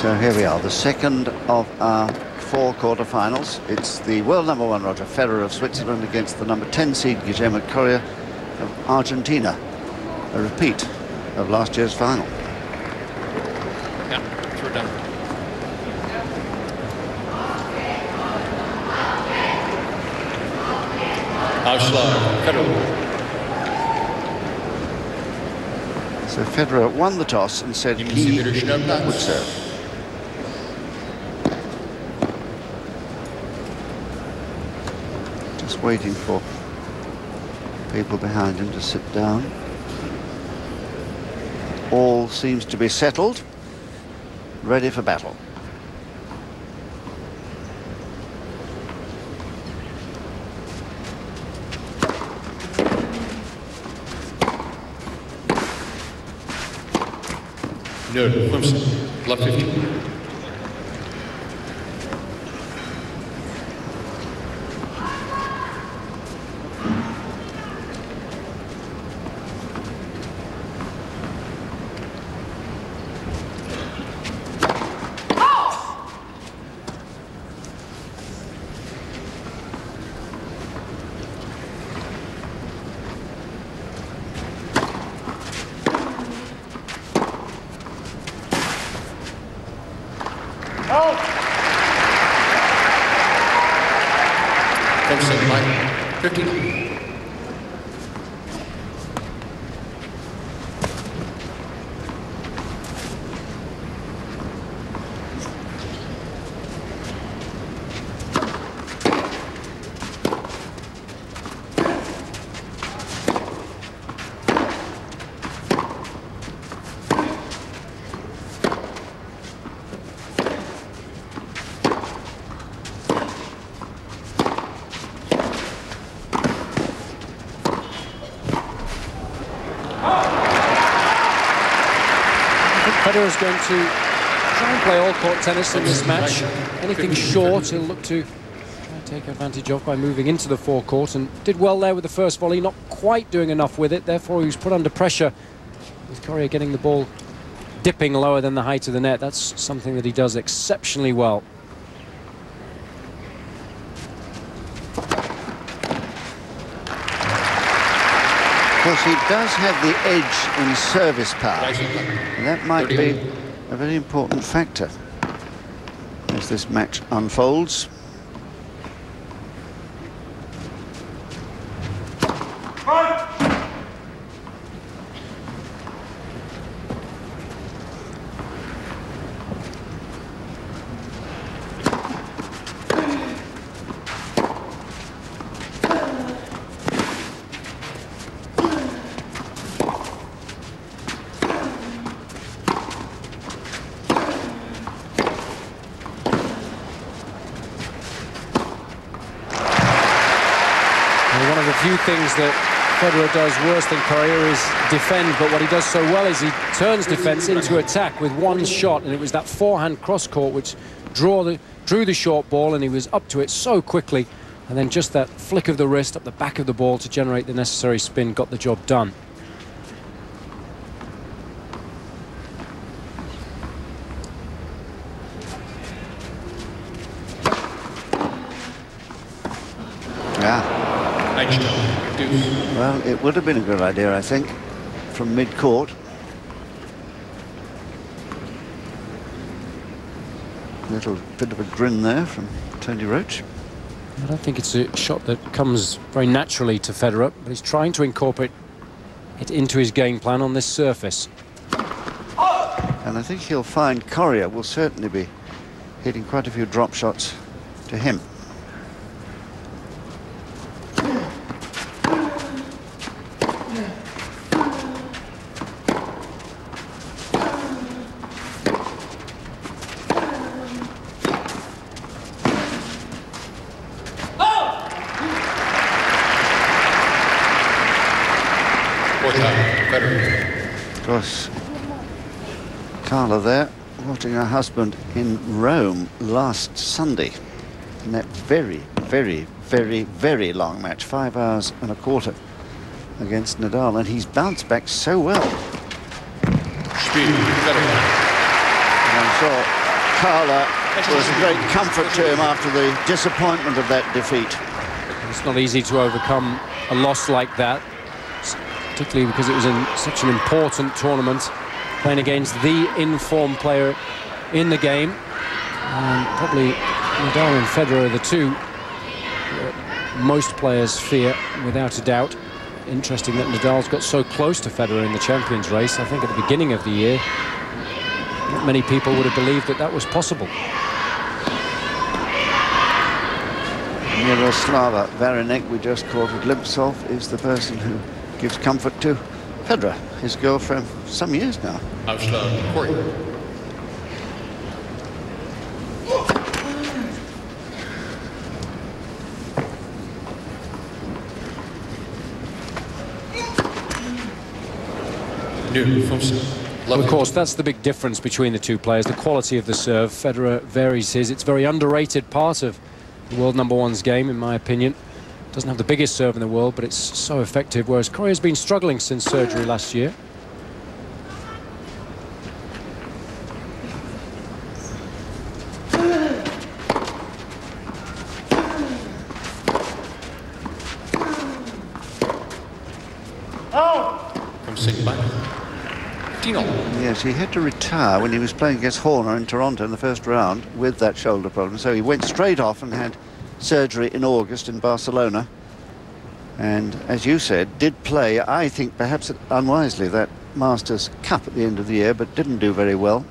So here we are, the second of our 4 quarter-finals. It's the world number 1 Roger Federer of Switzerland against the number 10 seed Guillermo Coria of Argentina. A repeat of last year's final. Yeah, through down. Ausschlag, Federer. So Federer won the toss and said he would serve. Just waiting for people behind him to sit down. All seems to be settled, ready for battle. No, Clemson, left 50. Clemson, line 50. Federer is going to try and play all-court tennis in this match. Anything short, he'll look to take advantage of by moving into the forecourt, and did well there with the first volley, not quite doing enough with it, therefore he was put under pressure with Coria getting the ball dipping lower than the height of the net. That's something that he does exceptionally well. Of course, he does have the edge in service power, and that might be a very important factor as this match unfolds. One of the few things that Federer does worse than Coria is defend, but what he does so well is he turns defense into attack with one shot, and it was that forehand cross-court which drew the short ball, and he was up to it so quickly, and then just that flick of the wrist up the back of the ball to generate the necessary spin got the job done. Well, it would have been a good idea, I think, from mid-court. A little bit of a grin there from Tony Roach. I don't think it's a shot that comes very naturally to Federer, but he's trying to incorporate it into his game plan on this surface. And I think he'll find Coria will certainly be hitting quite a few drop shots to him. Of course, Carla there, watching her husband in Rome last Sunday in that very, very, very, very long match, 5 hours and a quarter against Nadal, and he's bounced back so well. Speed, And I'm sure Carla was a great comfort to him after the disappointment of that defeat. It's not easy to overcome a loss like that, particularly because it was in such an important tournament, playing against the in-form player in the game. And probably Nadal and Federer are the two that most players fear, without a doubt. Interesting that Nadal's got so close to Federer in the Champions race. I think at the beginning of the year, not many people would have believed that that was possible. Miroslava Varinek, we just caught a glimpse of, is the person who gives comfort to Federer, his girlfriend, some years now. Ausschlag, Coria. Well, of course, that's the big difference between the two players, the quality of the serve. Federer varies his. It's a very underrated part of the world #1's game, in my opinion. Doesn't have the biggest serve in the world, but it's so effective, whereas Coria's been struggling since surgery last year. From Sigma. Yes, he had to retire when he was playing against Horner in Toronto in the first round with that shoulder problem. So he went straight off and had surgery in August in Barcelona. And as you said, did play, I think perhaps unwisely, that Masters Cup at the end of the year, but didn't do very well.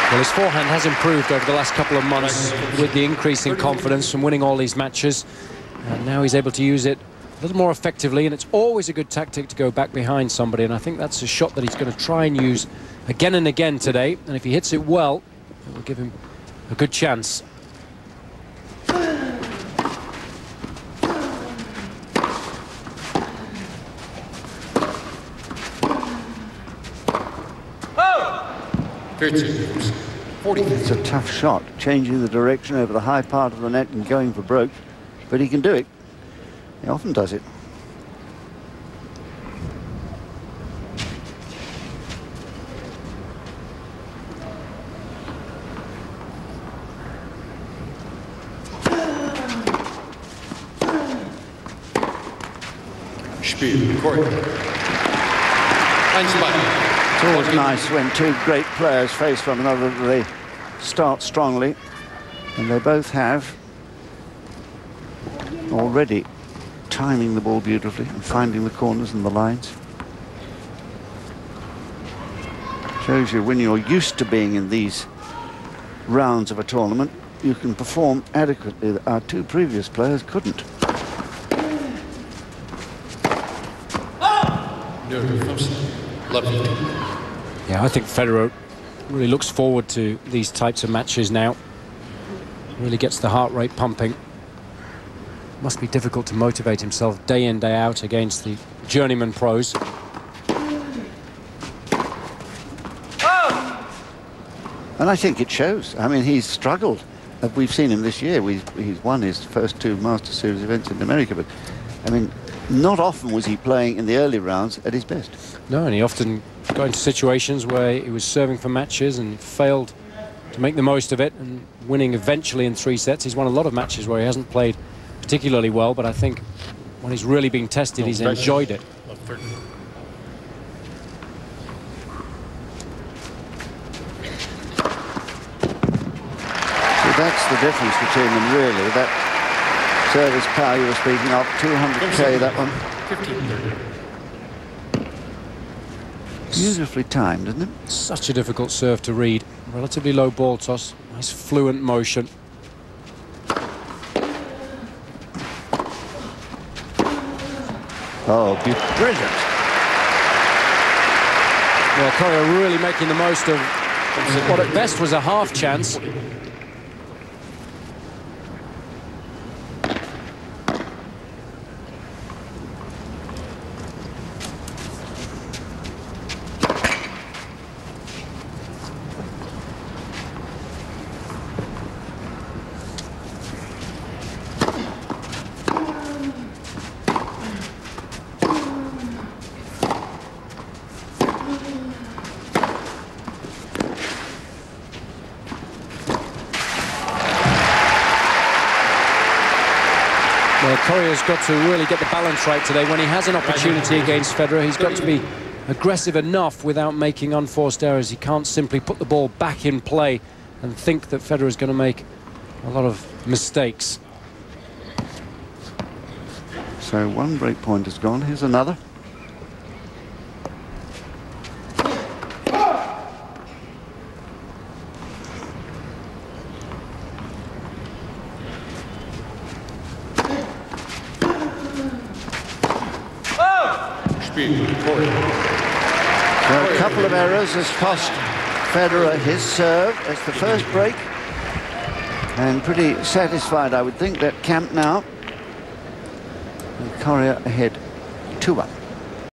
Well, his forehand has improved over the last couple of months with the increase in confidence from winning all these matches. And now he's able to use it a little more effectively, and it's always a good tactic to go back behind somebody, and I think that's a shot that he's going to try and use again and again today. And if he hits it well, it will give him a good chance. It's a tough shot, changing the direction over the high part of the net and going for broke, but he can do it. He often does it. Spiel, Coria. It's always nice when two great players face one another, that they start strongly, and they both have already timing the ball beautifully and finding the corners and the lines. Shows you when you're used to being in these rounds of a tournament, you can perform adequately. Our two previous players couldn't. Yeah, I think Federer really looks forward to these types of matches now. Really gets the heart rate pumping. Must be difficult to motivate himself day in, day out against the journeyman pros. And I think it shows. I mean, he's struggled. We've seen him this year. He's won his first two Masters Series events in America, but I mean, not often was he playing in the early rounds at his best. No, and he often got into situations where he was serving for matches and failed to make the most of it, and winning eventually in 3 sets. He's won a lot of matches where he hasn't played particularly well, but I think when he's really been tested, he's enjoyed it. So that's the difference between them, really. That service power you were speaking of, 200k, that one. 15-30. Beautifully timed, isn't it? Such a difficult serve to read. Relatively low ball toss, nice fluent motion. Oh, brilliant. Well, Coria really making the most of what at best was a half chance. Coria's got to really get the balance right today. When he has an opportunity against Federer, he's got to be aggressive enough without making unforced errors. He can't simply put the ball back in play and think that Federer is going to make a lot of mistakes. So one break point is gone. Here's another. Coria. So a couple of errors has cost Federer his serve. It's the first break. And pretty satisfied, I would think, that camp now. And Coria ahead 2-1.